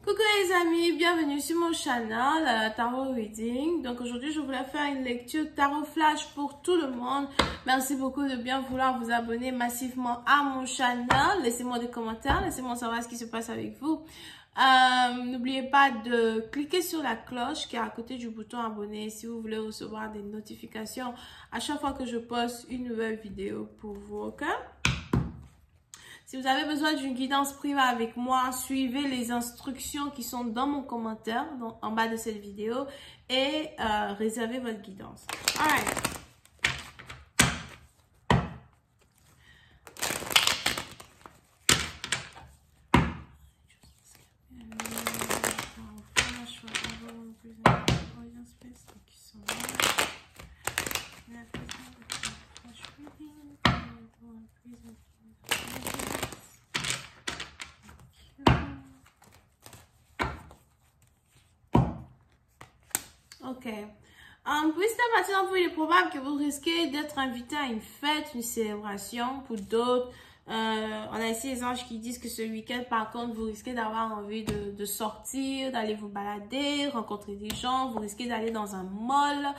Coucou les amis, bienvenue sur mon channel Tarot Reading. Donc aujourd'hui je voulais faire une lecture Tarot Flash pour tout le monde. Merci beaucoup de bien vouloir vous abonner massivement à mon channel. Laissez-moi des commentaires, laissez-moi savoir ce qui se passe avec vous. N'oubliez pas de cliquer sur la cloche qui est à côté du bouton abonner si vous voulez recevoir des notifications à chaque fois que je poste une nouvelle vidéo pour vous, ok? Si vous avez besoin d'une guidance privée avec moi, suivez les instructions qui sont dans mon commentaire, en bas de cette vidéo, et réservez votre guidance. Alright. Ok. Pour certaines parties d'entre vous, il est probable que vous risquez d'être invité à une fête, une célébration. Pour d'autres, on a ici les anges qui disent que ce week-end, par contre, vous risquez d'avoir envie de sortir, d'aller vous balader, rencontrer des gens. Vous risquez d'aller dans un mall,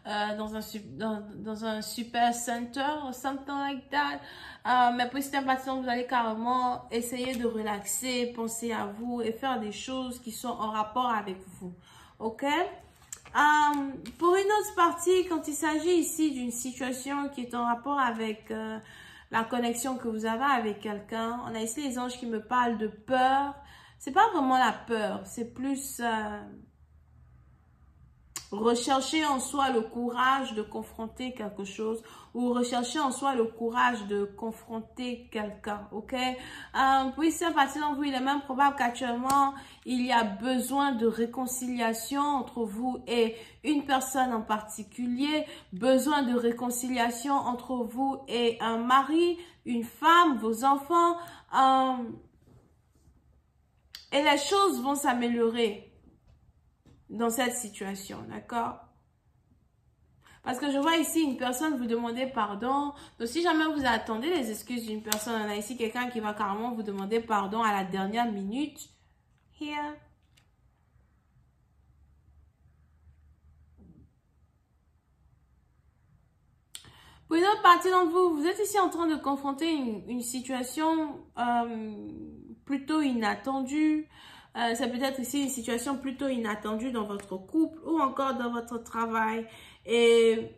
dans un super center, or something like that. Mais pour certaines parties d'entre vous, vous allez carrément essayer de relaxer, penser à vous et faire des choses qui sont en rapport avec vous. Ok? Pour une autre partie, quand il s'agit ici d'une situation qui est en rapport avec la connexion que vous avez avec quelqu'un, on a ici les anges qui me parlent de peur. C'est pas vraiment la peur, c'est plus rechercher en soi le courage de confronter quelque chose ou rechercher en soi le courage de confronter quelqu'un, ok? Puis c'est parti d'entre vous, il est même probable qu'actuellement, il y a besoin de réconciliation entre vous et une personne en particulier, besoin de réconciliation entre vous et un mari, une femme, vos enfants, et les choses vont s'améliorer dans cette situation, d'accord? Parce que je vois ici une personne vous demander pardon. Donc, si jamais vous attendez les excuses d'une personne, on a ici quelqu'un qui va carrément vous demander pardon à la dernière minute. Here. Pour une autre partie d'entre vous, vous êtes ici en train de confronter une situation plutôt inattendue. Ça peut être ici une situation plutôt inattendue dans votre couple ou encore dans votre travail. Et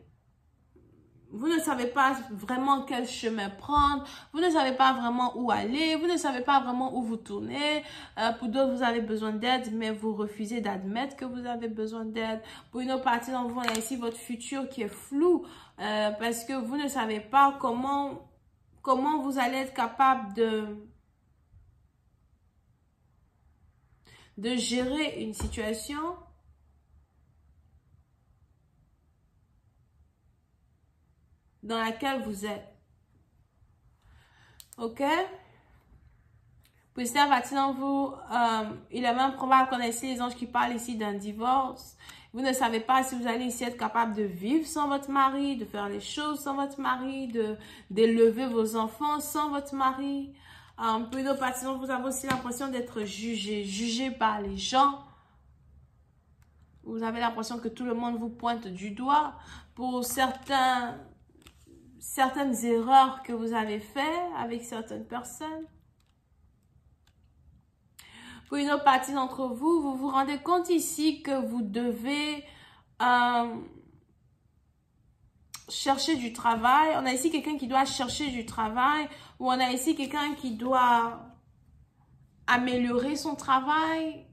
vous ne savez pas vraiment quel chemin prendre. Vous ne savez pas vraiment où aller. Vous ne savez pas vraiment où vous tourner. Pour d'autres, vous avez besoin d'aide, mais vous refusez d'admettre que vous avez besoin d'aide. Pour une autre partie d'entre vous, on a ici votre futur qui est flou. Parce que vous ne savez pas comment vous allez être capable de gérer une situation dans laquelle vous êtes. Ok? Pour certaines parties d'entre vous, il est même probable qu'on ait ici les anges qui parlent ici d'un divorce. Vous ne savez pas si vous allez ici être capable de vivre sans votre mari, de faire les choses sans votre mari, d'élever vos enfants sans votre mari. Pour une autre partie d'entre vous, vous avez aussi l'impression d'être jugé par les gens. Vous avez l'impression que tout le monde vous pointe du doigt pour certaines erreurs que vous avez faites avec certaines personnes. Pour une autre partie d'entre vous, vous vous rendez compte ici que vous devez chercher du travail. On a ici quelqu'un qui doit chercher du travail ou on a ici quelqu'un qui doit améliorer son travail.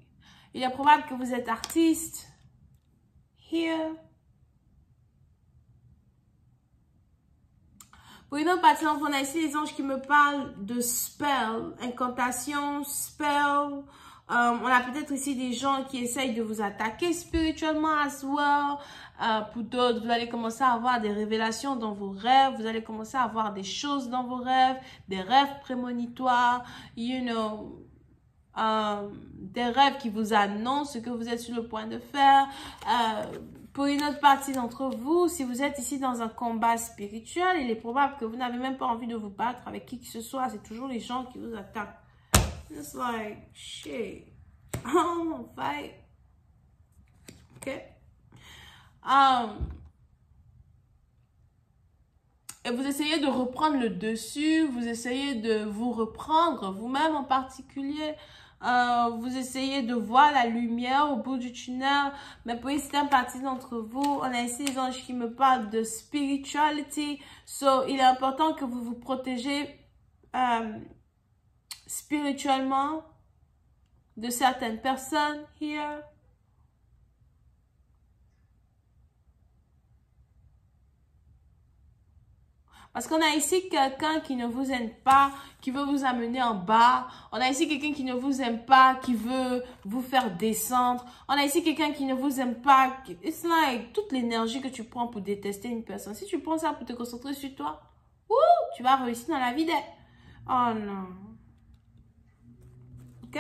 Il est probable que vous êtes artiste. Here. Pour une autre partie, on a ici les anges qui me parlent de spell, incantation, spell. On a peut-être ici des gens qui essayent de vous attaquer spirituellement as well. Pour d'autres, vous allez commencer à avoir des révélations dans vos rêves. Vous allez commencer à avoir des choses dans vos rêves, des rêves prémonitoires, you know, des rêves qui vous annoncent ce que vous êtes sur le point de faire. Pour une autre partie d'entre vous, si vous êtes ici dans un combat spirituel, il est probable que vous n'avez même pas envie de vous battre avec qui que ce soit. C'est toujours les gens qui vous attaquent. It's like, shit. Oh, fight. Ok. Et vous essayez de reprendre le dessus, vous essayez de vous reprendre, vous-même en particulier. Vous essayez de voir la lumière au bout du tunnel. Mais pour certaines parties d'entre vous, on a ici les anges qui me parlent de spirituality. So, il est important que vous vous protégez spirituellement de certaines personnes here. Parce qu'on a ici quelqu'un qui ne vous aime pas, qui veut vous amener en bas. On a ici quelqu'un qui ne vous aime pas, qui veut vous faire descendre. On a ici quelqu'un qui ne vous aime pas. It's like toute l'énergie que tu prends pour détester une personne. Si tu prends ça pour te concentrer sur toi, tu vas réussir dans la vie d'elle. Oh non. Ok?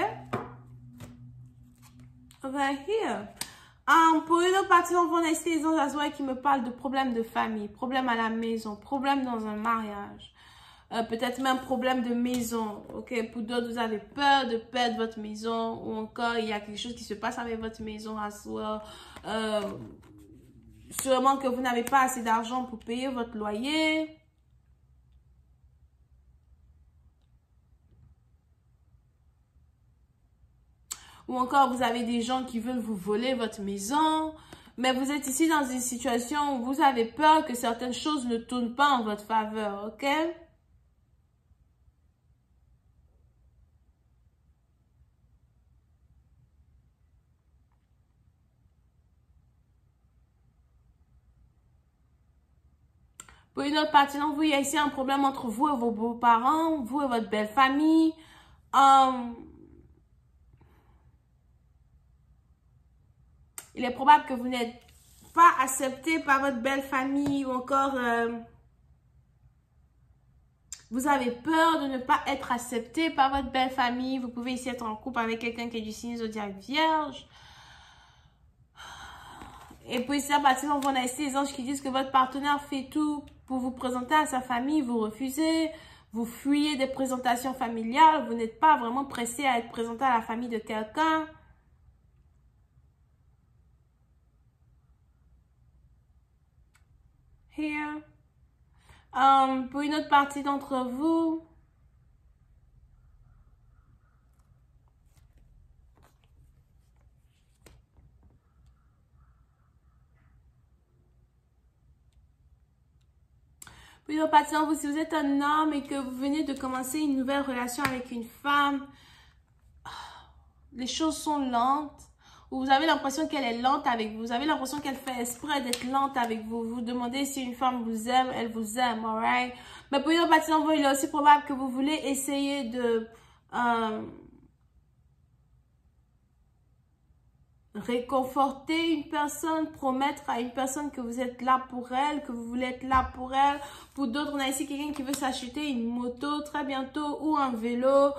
Over here. Pour une autre partie, on a ici les anges qui me parlent de problèmes de famille, problèmes à la maison, problèmes dans un mariage, peut-être même problèmes de maison. Ok, pour d'autres, vous avez peur de perdre votre maison ou encore il y a quelque chose qui se passe avec votre maison à soi. Sûrement que vous n'avez pas assez d'argent pour payer votre loyer. Ou encore, vous avez des gens qui veulent vous voler votre maison. Mais vous êtes ici dans une situation où vous avez peur que certaines choses ne tournent pas en votre faveur, ok? Pour une autre partie d'entre vous, il y a ici un problème entre vous et vos beaux-parents, vous et votre belle famille. Il est probable que vous n'êtes pas accepté par votre belle famille ou encore vous avez peur de ne pas être accepté par votre belle famille. Vous pouvez ici être en couple avec quelqu'un qui est du signe zodiaque vierge. Et puis ici, à partir de on a ici les anges qui disent que votre partenaire fait tout pour vous présenter à sa famille. Vous refusez, vous fuyez des présentations familiales. Vous n'êtes pas vraiment pressé à être présenté à la famille de quelqu'un. Here. Pour une autre partie d'entre vous, si vous êtes un homme et que vous venez de commencer une nouvelle relation avec une femme, les choses sont lentes. Vous avez l'impression qu'elle est lente avec vous. Vous avez l'impression qu'elle fait exprès d'être lente avec vous. Vous vous demandez si une femme vous aime, elle vous aime, alright? Mais pour une autre partie d'entre vous, il est aussi probable que vous voulez essayer de réconforter une personne, promettre à une personne que vous êtes là pour elle, que vous voulez être là pour elle. Pour d'autres, on a ici quelqu'un qui veut s'acheter une moto très bientôt ou un vélo.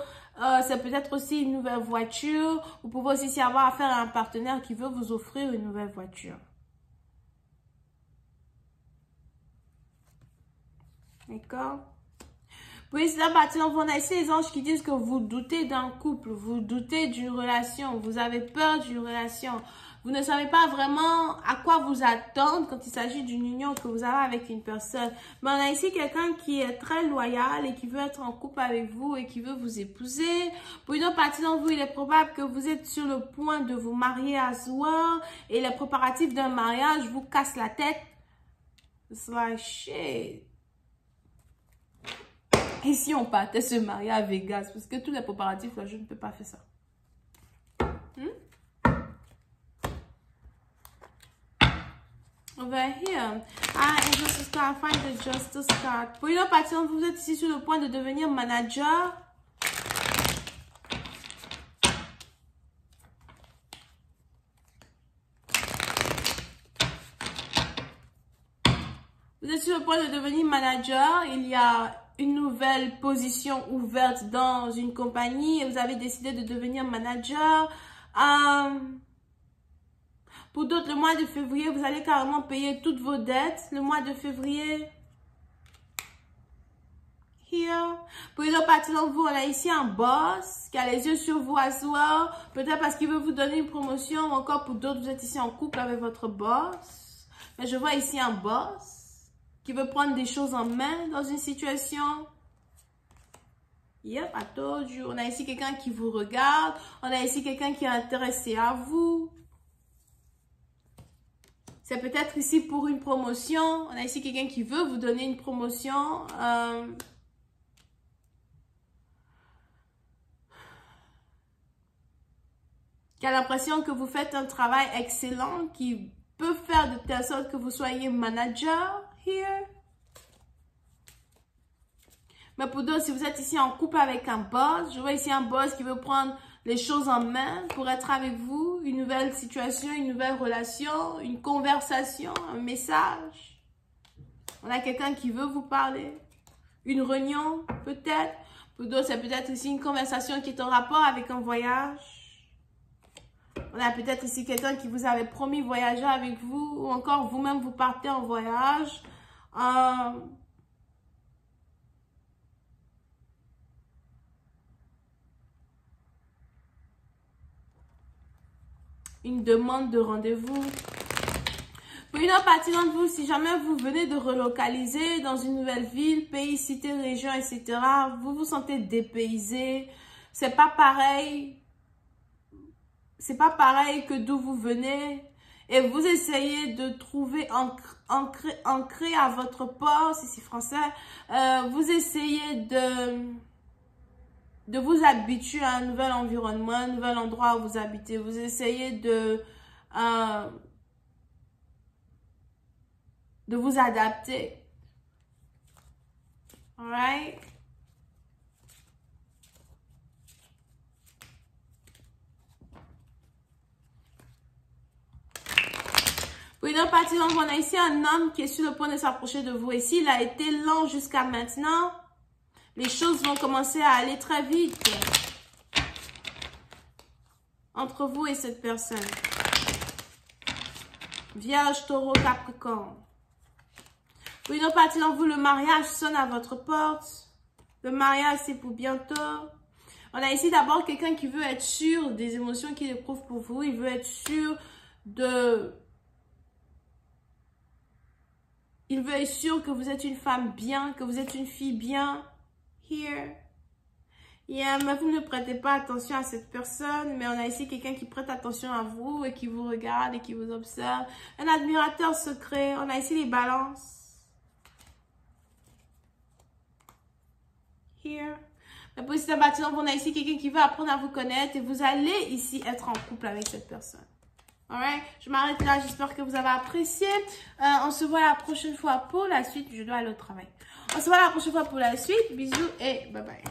C'est peut-être aussi une nouvelle voiture. Vous pouvez aussi avoir affaire à un partenaire qui veut vous offrir une nouvelle voiture. D'accord? Oui, c'est la partie dont on a ici les anges qui disent que vous doutez d'un couple, vous doutez d'une relation, vous avez peur d'une relation. Vous ne savez pas vraiment à quoi vous attendre quand il s'agit d'une union que vous avez avec une personne. Mais on a ici quelqu'un qui est très loyal et qui veut être en couple avec vous et qui veut vous épouser. Pour une autre partie d'entre vous, il est probable que vous êtes sur le point de vous marier à soi et les préparatifs d'un mariage vous cassent la tête. It's like shit. Et si on partait se marier à Vegas? Parce que tous les préparatifs, là, je ne peux pas faire ça. Over here. Injustice card, find the justice card. Pour une autre partie, vous êtes ici sur le point de devenir manager. Vous êtes sur le point de devenir manager. Il y a une nouvelle position ouverte dans une compagnie et vous avez décidé de devenir manager. Pour d'autres, le mois de février, vous allez carrément payer toutes vos dettes. Le mois de février. Here. Pour une autre partie d'entre vous, on a ici un boss qui a les yeux sur vous à soir. Peut-être parce qu'il veut vous donner une promotion ou encore pour d'autres, vous êtes ici en couple avec votre boss. Mais je vois ici un boss qui veut prendre des choses en main dans une situation. Yep, I told you. On a ici quelqu'un qui vous regarde. On a ici quelqu'un qui est intéressé à vous. C'est peut-être ici pour une promotion. On a ici quelqu'un qui veut vous donner une promotion. Qui a l'impression que vous faites un travail excellent, qui peut faire de telle sorte que vous soyez manager here. Mais pour d'autres, si vous êtes ici en couple avec un boss, je vois ici un boss qui veut prendre les choses en main pour être avec vous, une nouvelle situation, une nouvelle relation, une conversation, un message. On a quelqu'un qui veut vous parler, une réunion peut-être. Pour d'autres, c'est peut-être ici une conversation qui est en rapport avec un voyage. On a peut-être ici quelqu'un qui vous avait promis voyager avec vous ou encore vous-même vous partez en voyage. Une demande de rendez-vous. Pour une autre partie d'entre vous, si jamais vous venez de relocaliser dans une nouvelle ville, pays, cité, région, etc., vous vous sentez dépaysé, c'est pas pareil. C'est pas pareil que d'où vous venez. Et vous essayez de trouver ancré à votre poste, ici français, vous essayez de vous habituer à un nouvel environnement, un nouvel endroit où vous habitez. Vous essayez de vous adapter. Alright? Pour une autre partie, donc, on a ici un homme qui est sur le point de s'approcher de vous. Et s'il a été lent jusqu'à maintenant, les choses vont commencer à aller très vite entre vous et cette personne. Vierge, Taureau, Capricorne. Pour une autre partie d'entre vous, le mariage sonne à votre porte. Le mariage, c'est pour bientôt. On a ici d'abord quelqu'un qui veut être sûr des émotions qu'il éprouve pour vous. Il veut être sûr Il veut être sûr que vous êtes une femme bien, que vous êtes une fille bien. Here. Yeah, mais vous ne prêtez pas attention à cette personne, mais on a ici quelqu'un qui prête attention à vous et qui vous regarde et qui vous observe. Un admirateur secret. On a ici les balances. Here. Mais pour cette bâtiment, on a ici quelqu'un qui veut apprendre à vous connaître et vous allez ici être en couple avec cette personne. Alright, je m'arrête là. J'espère que vous avez apprécié. On se voit la prochaine fois pour la suite. Je dois aller au travail. On se voit la prochaine fois pour la suite. Bisous et bye bye.